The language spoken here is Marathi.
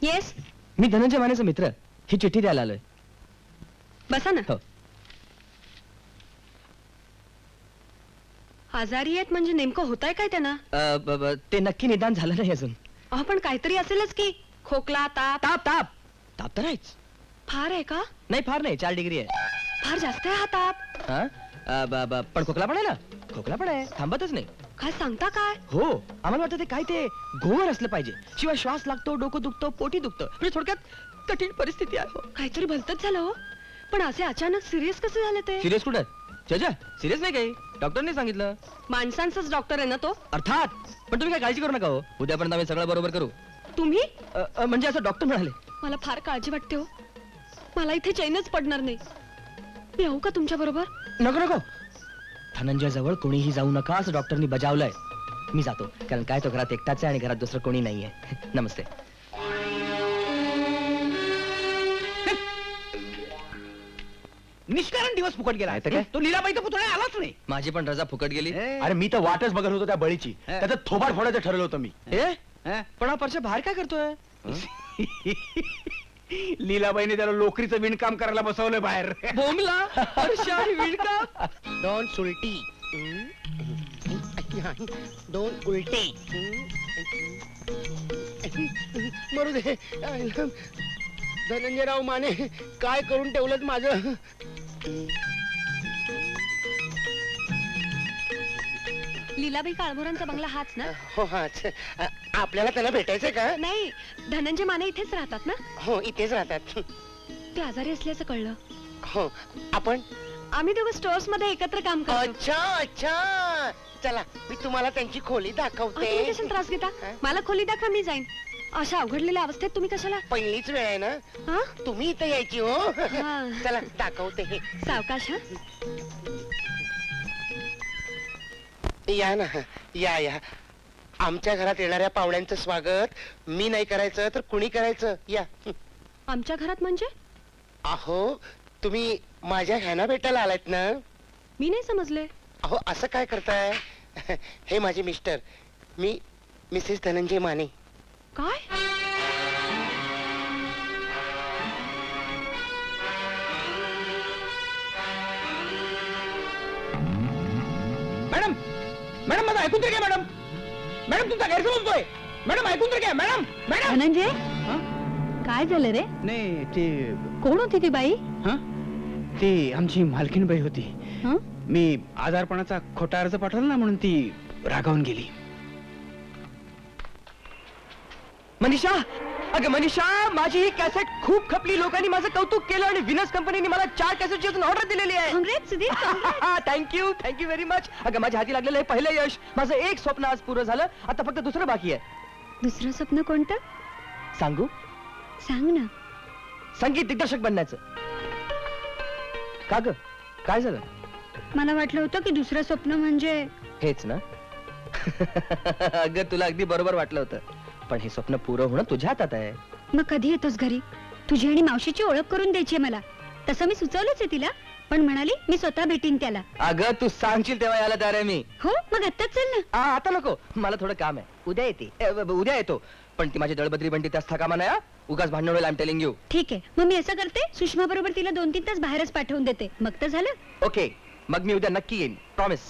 येस. मी धनंजय मानेचा मित्र, ही चिठ्ठी द्यायला आलोय. बसा ना. हो. आजारी आहेत म्हणजे नेमकं होतंय काय त्यांना? ते नक्की निदान झालं नाही अजून. अहो पण काहीतरी असेलच की. खोकला, ताप. ताप ताप ताप तर आहेच. फार आहे का? नाही फार नाही, 4 डिग्री आहे. फार जास्त आहे हा ताप. हा? पण खोकला पण आहे ना. खोकला पण आहे, थांबतच नाही. काय सांगता काय? हो, आम्हाला वाटतं ते काय ते घोर असलं पाहिजे, शिवाय श्वास लागतो, डोकं दुखतं, पोटी दुखतं. म्हणजे थोडक्यात कठीण परिस्थिती आहे. हो. काहीतरी भलतच झालं हो. पण असे अचानक सिरियस कसे झाले ते? सिरियस कुठं? जजा सिरियस नाही काही, डॉक्टरने सांगितलं. माणसांचाच डॉक्टर आहे ना तो? अर्थात. पण तुम्ही काय काळजी करू नका हो, उद्यापर्यंत आम्ही सगळं बरोबर करू. तुम्ही? म्हणजे असं डॉक्टर म्हणाले. मला फार काळजी वाटते हो. मला इथे चैनच पडणार नाही. मी येऊ का तुमच्या बरोबर? नको नको, धनंजय जवळ कोणीही जाऊ नका असं डॉक्टरनी बजावलंय. मी जातो, कारण काय तो घरात एकटाच आहे आणि घरात दुसरं कोणी नाहीये. नमस्ते. निष्कारण दिवस फुकट गेला. तो लीलाबाईचा पुतळा आलाच नाही. माझी पण रजा फुकट गेली. अरे मी तर वाटच बघत होतो त्या बळीची. त्याचं थोबाड फोडायचं ठरवलं होतं मी. पण हा परशा बाहेर काय करतोय? लीलाबाईने त्याला लोकरीचं विणकाम करायला बसवलंय बाहेर. बोमला परशा आणि विणकाम. दोन सुलटी, दोन उलटे. मरू दे. धनंजयराव माने काय करून ठेवलं माझं. लीलाबाई काळभोरांचा बंगला हाच ना? हो हा. आपल्याला त्याला भेटायचंय का? नाही, धनंजय माने इथेच राहतात ना? हो इथेच राहतात. ते आजारी असल्याचं कळलं. हो. आपण आम्ही दोघं स्टोअर्स मध्ये एकत्र काम करतो. अच्छा अच्छा. चला मी तुम्हाला त्यांची खोली तुम्ही दाखवते. कशाला त्रास घेता? हा? मला खोली दाखवा, मी जाईन. अशा अवघडलेल्या अवस्थेत तुम्ही कशाला? पहिलीच वेळ आहे ना, हा? तुम्ही इथे यायची हो. हा. चला दाखवते हे. सावकाश. हा? या ना, या या. आमच्या घरात येणाऱ्या पाहुण्यांचं स्वागत मी नाही करायचं तर कुणी करायचं? या. आमच्या घरात म्हणजे? अहो तुम्ही माझ्या ह्याना भेटायला आलात ना. मी नाही समजले. अहो असं काय करताय. हे माझे मिस्टर, मी मिसेस धनंजय माने. काय? मॅडम मॅडम माझं ऐकून तर घ्या. मॅडम मॅडम तुमचा गैरसमज होतोय. मॅडम ऐकून तर घ्या. Madam madam. धनंजय काय झालं रे? नाही ते कोण होती ती बाई? ती आमची मालकीनबाई होती. हं? मी आजारपणाचा खोटा अर्ज पाठवला ना म्हणून ती रागावून गेली. मनीषा, अगं मनीषा, माझी ही कॅसेट खूप खपली. लोकांनी माझं कौतुक केलं आणि विनस कंपनीने मला 4 कॅसेटची अजून ऑर्डर दिलेली आहे. Congress Sudhir. Thank you thank you very much. अगं माझ्या हाती लागलेलं हे पहिलं यश. माझं एक स्वप्न आज पूर्ण झालं. आता फक्त दुसरं बाकी आहे. दुसरं स्वप्न कोणतं? सांगू? सांग ना. संगीत दिग्दर्शक बनण्याचं. का ग, काय झालं? मला वाटलं होतं की दुसरं स्वप्न म्हणजे हेच ना. अगं तुला अगदी बरोबर वाटलं होतं, पण हे स्वप्न पुरं होणं तुझ्या हातात आहे. मग कधी येतोस घरी? तुझी आणि मावशीची ओळख करून द्यायची मला. तसं मी सुचवलंच आहे तिला, पण म्हणाली मी स्वतः भेटीन त्याला. अगं तू सांगशील तेव्हा यायला तयार आहे मी. हो मग आत्ताच चल ना. आता नको, मला थोडं काम आहे. उद्या येते. उद्या येतो. पण ती माझी दळबद्री बनती त्याच थाका म्हणा. उगाच भांडण होईल. I am telling you. ठीक आहे, मग मी असं करते, सुषमा बरोबर तिला 2-3 तास बाहेरच पाठवून देते. मग तर झालं. ओके, मग मी उद्या नक्की येईन. प्रॉमिस.